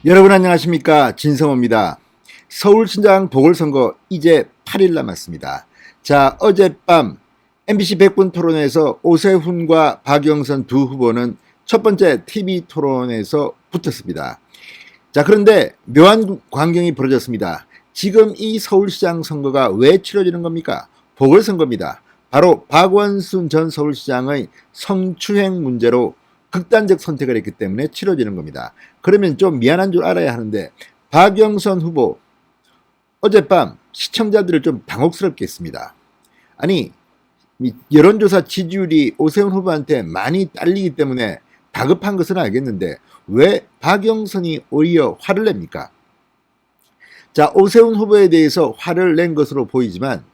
여러분 안녕하십니까, 진성호입니다. 서울시장 보궐선거 이제 8일 남았습니다. 자, 어젯밤 MBC 100분 토론에서 오세훈과 박영선 두 후보는 첫 번째 TV 토론에서 붙었습니다. 자, 그런데 묘한 광경이 벌어졌습니다. 지금 이 서울시장 선거가 왜 치러지는 겁니까? 보궐선거입니다. 바로 박원순 전 서울시장의 성추행 문제로 극단적 선택을 했기 때문에 치러지는 겁니다. 그러면 좀 미안한 줄 알아야 하는데, 박영선 후보 어젯밤 시청자들을 좀 당혹스럽게 했습니다. 아니, 여론조사 지지율이 오세훈 후보한테 많이 딸리기 때문에 다급한 것은 알겠는데 왜 박영선이 오히려 화를 냅니까? 자, 오세훈 후보에 대해서 화를 낸 것으로 보이지만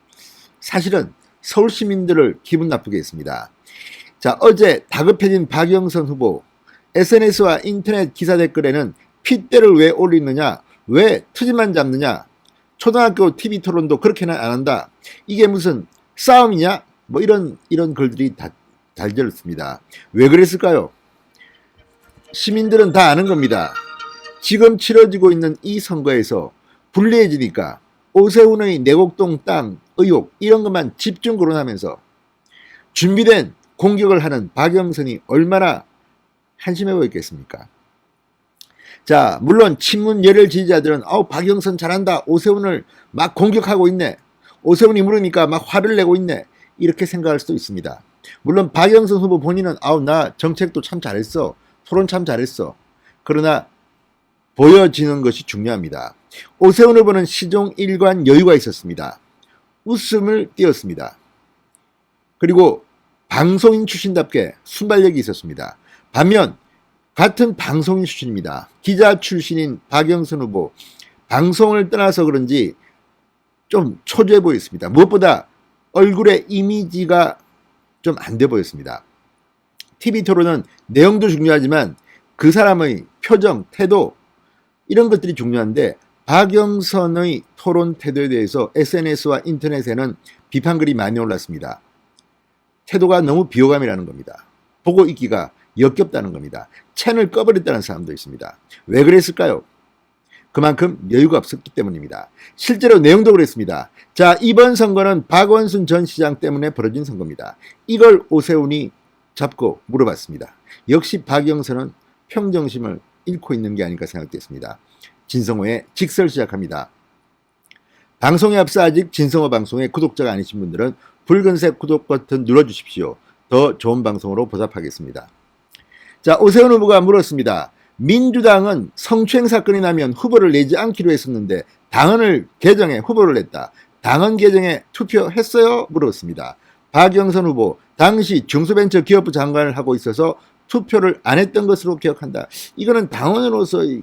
사실은 서울 시민들을 기분 나쁘게 했습니다. 자, 어제 다급해진 박영선 후보, SNS와 인터넷 기사 댓글에는 핏대를 왜 올리느냐, 왜 트집만 잡느냐, 초등학교 TV 토론도 그렇게는 안 한다, 이게 무슨 싸움이냐, 뭐 이런 글들이 다 달렸습니다. 왜 그랬을까요? 시민들은 다 아는 겁니다. 지금 치러지고 있는 이 선거에서 불리해지니까 오세훈의 내곡동 땅 의혹 이런 것만 집중 거론하면서 준비된 공격을 하는 박영선이 얼마나 한심해 보였겠습니까? 자, 물론 친문 열혈 지지자들은 박영선 잘한다, 오세훈을 막 공격하고 있네, 오세훈이 물으니까 막 화를 내고 있네, 이렇게 생각할 수도 있습니다. 물론 박영선 후보 본인은 나 정책도 참 잘했어, 토론 참 잘했어, 그러나 보여지는 것이 중요합니다. 오세훈 후보는 시종 일관 여유가 있었습니다. 웃음을 띄었습니다. 그리고 방송인 출신답게 순발력이 있었습니다. 반면 같은 방송인 출신입니다. 기자 출신인 박영선 후보, 방송을 떠나서 그런지 좀 초조해 보였습니다. 무엇보다 얼굴의 이미지가 좀 안 돼 보였습니다. TV 토론은 내용도 중요하지만 그 사람의 표정, 태도 이런 것들이 중요한데 박영선의 토론 태도에 대해서 SNS와 인터넷에는 비판글이 많이 올랐습니다. 태도가 너무 비호감이라는 겁니다. 보고 있기가 역겹다는 겁니다. 채널 꺼버렸다는 사람도 있습니다. 왜 그랬을까요? 그만큼 여유가 없었기 때문입니다. 실제로 내용도 그랬습니다. 자, 이번 선거는 박원순 전 시장 때문에 벌어진 선거입니다. 이걸 오세훈이 잡고 물어봤습니다. 역시 박영선은 평정심을 잃고 있는 게 아닐까 생각됐습니다. 진성호의 직설 시작합니다. 방송에 앞서 아직 진성호 방송의 구독자가 아니신 분들은 붉은색 구독 버튼 눌러주십시오. 더 좋은 방송으로 보답하겠습니다. 자, 오세훈 후보가 물었습니다. 민주당은 성추행 사건이 나면 후보를 내지 않기로 했었는데 당헌을 개정해 후보를 냈다. 당헌 개정에 투표했어요? 물었습니다. 박영선 후보, 당시 중소벤처기업부 장관을 하고 있어서 투표를 안 했던 것으로 기억한다. 이거는 당원으로서 이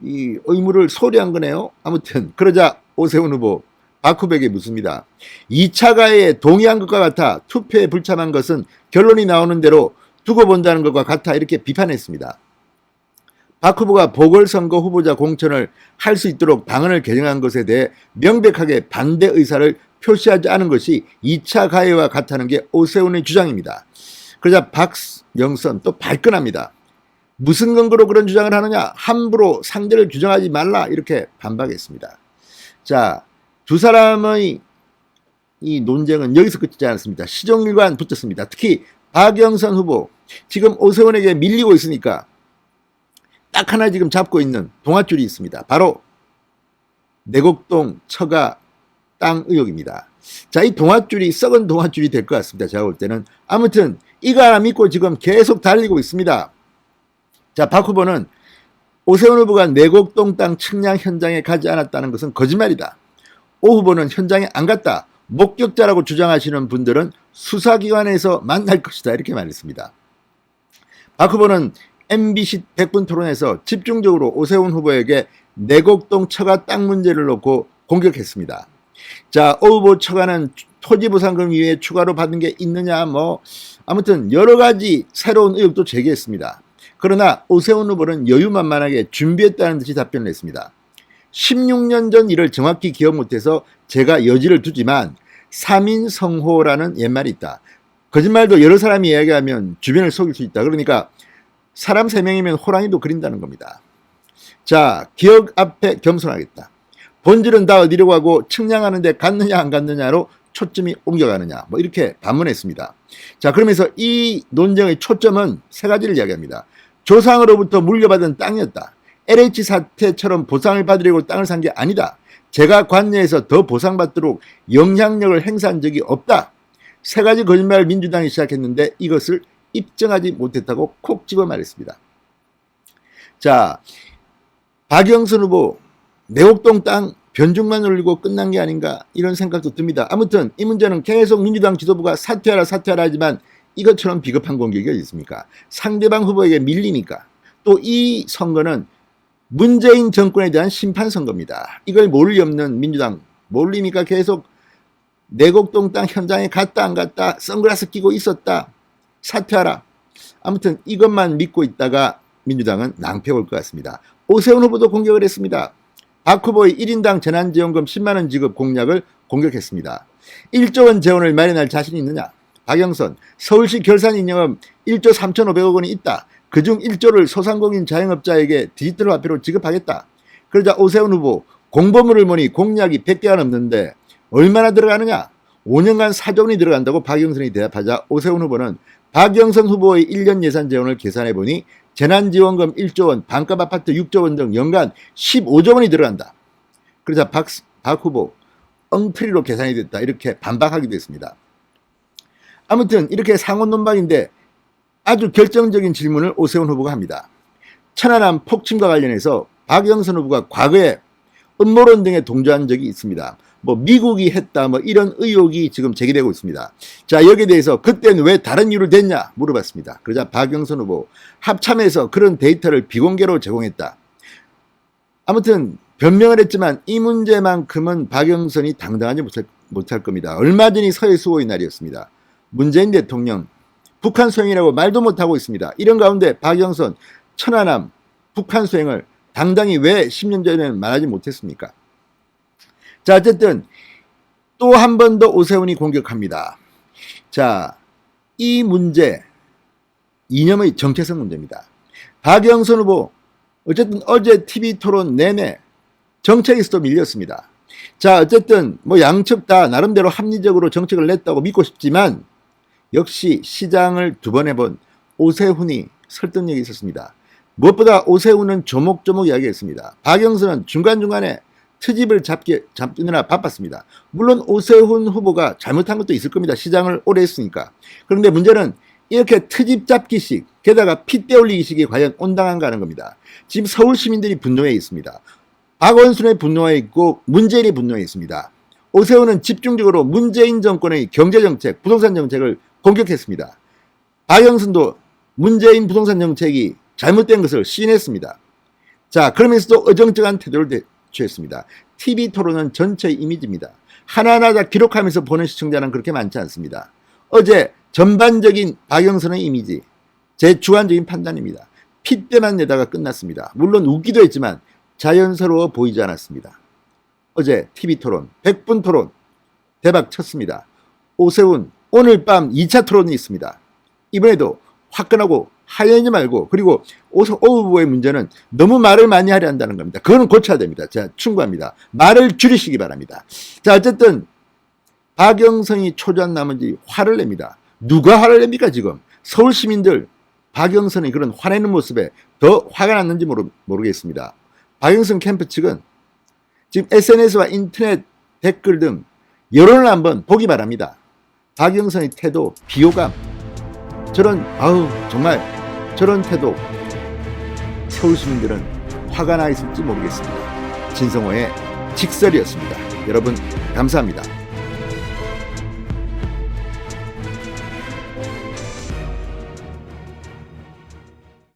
의무를 소홀히한 거네요. 아무튼 그러자 오세훈 후보 박 후보에게 묻습니다. 2차 가해에 동의한 것과 같아 투표에 불참한 것은 결론이 나오는 대로 두고 본다는 것과 같아, 이렇게 비판했습니다. 박 후보가 보궐선거 후보자 공천을 할 수 있도록 당헌을 개정한 것에 대해 명백하게 반대 의사를 표시하지 않은 것이 2차 가해와 같다는 게 오세훈의 주장입니다. 그러자 박영선 또 발끈합니다. 무슨 근거로 그런 주장을 하느냐, 함부로 상대를 규정하지 말라, 이렇게 반박했습니다. 자, 두 사람의 이 논쟁은 여기서 끝이지 않았습니다. 시종일관 붙었습니다. 특히 박영선 후보, 지금 오세훈에게 밀리고 있으니까 딱 하나 지금 잡고 있는 동아줄이 있습니다. 바로 내곡동 처가 땅 의혹입니다. 자, 이 동아줄이 썩은 동아줄이 될 것 같습니다. 제가 볼 때는. 아무튼 이거 하나 믿고 지금 계속 달리고 있습니다. 자, 박 후보는 오세훈 후보가 내곡동 땅 측량 현장에 가지 않았다는 것은 거짓말이다. 오 후보는 현장에 안 갔다. 목격자라고 주장하시는 분들은 수사기관에서 만날 것이다, 이렇게 말했습니다. 박 후보는 MBC 100분 토론에서 집중적으로 오세훈 후보에게 내곡동 처가 땅 문제를 놓고 공격했습니다. 자, 오 후보 처가는 토지보상금 이외에 추가로 받은 게 있느냐, 아무튼 여러 가지 새로운 의혹도 제기했습니다. 그러나 오세훈 후보는 여유만만하게 준비했다는 듯이 답변을 했습니다. 16년 전 일을 정확히 기억 못해서 제가 여지를 두지만 3인 성호라는 옛말이 있다. 거짓말도 여러 사람이 이야기하면 주변을 속일 수 있다. 그러니까 사람 3명이면 호랑이도 그린다는 겁니다. 자, 기억 앞에 겸손하겠다. 본질은 다 어디로 가고 측량하는데 갔느냐 안 갔느냐로 초점이 옮겨가느냐, 뭐 이렇게 반문했습니다. 자, 그러면서 이 논쟁의 초점은 세 가지를 이야기합니다. 조상으로부터 물려받은 땅이었다. LH 사태처럼 보상을 받으려고 땅을 산 게 아니다. 제가 관내에서 더 보상받도록 영향력을 행사한 적이 없다. 세 가지 거짓말을 민주당이 시작했는데 이것을 입증하지 못했다고 콕 집어 말했습니다. 자, 박영선 후보 내곡동 땅 변죽만 올리고 끝난 게 아닌가 이런 생각도 듭니다. 아무튼 이 문제는 계속 민주당 지도부가 사퇴하라 하지만 이것처럼 비겁한 공격이 어디 있습니까? 상대방 후보에게 밀리니까. 또 이 선거는 문재인 정권에 대한 심판 선거입니다. 이걸 모를 리 없는 민주당 모르니까 계속 내곡동 땅 현장에 갔다 안 갔다, 선글라스 끼고 있었다, 사퇴하라. 아무튼 이것만 믿고 있다가 민주당은 낭패 올 것 같습니다. 오세훈 후보도 공격을 했습니다. 박 후보의 1인당 재난지원금 10만원 지급 공약을 공격했습니다. 1조 원 재원을 마련할 자신이 있느냐? 박영선, 서울시 결산인여금 1조 3,500억 원이 있다. 그중 1조를 소상공인 자영업자에게 디지털 화폐로 지급하겠다. 그러자 오세훈 후보, 공보물을 보니 공약이 100개가 넘는데 얼마나 들어가느냐? 5년간 4조 원이 들어간다고 박영선이 대답하자 오세훈 후보는 박영선 후보의 1년 예산 재원을 계산해보니 재난지원금 1조 원, 반값 아파트 6조 원 등 연간 15조 원이 들어간다. 그러자 박 후보, 엉터리로 계산이 됐다. 이렇게 반박하기도 했습니다. 아무튼 이렇게 상호 논박인데 아주 결정적인 질문을 오세훈 후보가 합니다. 천안함 폭침과 관련해서 박영선 후보가 과거에 음모론 등에 동조한 적이 있습니다. 뭐 미국이 했다 뭐 이런 의혹이 지금 제기되고 있습니다. 자, 여기에 대해서 그때는 왜 다른 이유를 댔냐 물어봤습니다. 그러자 박영선 후보, 합참에서 그런 데이터를 비공개로 제공했다. 아무튼 변명을 했지만 이 문제만큼은 박영선이 당당하지 못할 겁니다. 얼마 전이 서해 수호의 날이었습니다. 문재인 대통령 북한 수행이라고 말도 못하고 있습니다. 이런 가운데 박영선 천안함 북한 수행을 당당히 왜 10년 전에는 말하지 못했습니까? 자, 어쨌든 또 한 번 더 오세훈이 공격합니다. 자, 이 문제 이념의 정체성 문제입니다. 박영선 후보 어쨌든 어제 TV 토론 내내 정책에서도 밀렸습니다. 자, 어쨌든 뭐 양측 다 나름대로 합리적으로 정책을 냈다고 믿고 싶지만 역시 시장을 두 번 해본 오세훈이 설득력이 있었습니다. 무엇보다 오세훈은 조목조목 이야기했습니다. 박영선은 중간중간에 트집을 잡느라 바빴습니다. 물론 오세훈 후보가 잘못한 것도 있을 겁니다. 시장을 오래 했으니까. 그런데 문제는 이렇게 트집 잡기식, 게다가 핏대 올리기식이 과연 온당한가 하는 겁니다. 지금 서울 시민들이 분노해 있습니다. 박원순의 분노해 있고 문재인이 분노해 있습니다. 오세훈은 집중적으로 문재인 정권의 경제정책, 부동산 정책을 공격했습니다. 박영선도 문재인 부동산 정책이 잘못된 것을 시인했습니다. 자, 그러면서도 어정쩡한 태도를 취했습니다. TV 토론은 전체의 이미지입니다. 하나하나 다 기록하면서 보는 시청자는 그렇게 많지 않습니다. 어제 전반적인 박영선의 이미지, 제 주관적인 판단입니다. 핏대만 내다가 끝났습니다. 물론 웃기도 했지만 자연스러워 보이지 않았습니다. 어제 TV 토론, 100분 토론 대박 쳤습니다. 오세훈 오늘 밤 2차 토론이 있습니다. 이번에도 화끈하고 하얘지 말고, 그리고 오 후보의 문제는 너무 말을 많이 하려 한다는 겁니다. 그거는 고쳐야 됩니다. 제가 충고합니다. 말을 줄이시기 바랍니다. 자, 어쨌든 박영선이 초조한 나머지 화를 냅니다. 누가 화를 냅니까 지금? 서울 시민들 박영선이 그런 화내는 모습에 더 화가 났는지 모르겠습니다. 박영선 캠프 측은 지금 SNS와 인터넷 댓글 등 여론을 한번 보기 바랍니다. 박영선의 태도, 비호감, 정말 저런 태도, 서울 시민들은 화가 나 있을지 모르겠습니다. 진성호의 직설이었습니다. 여러분 감사합니다.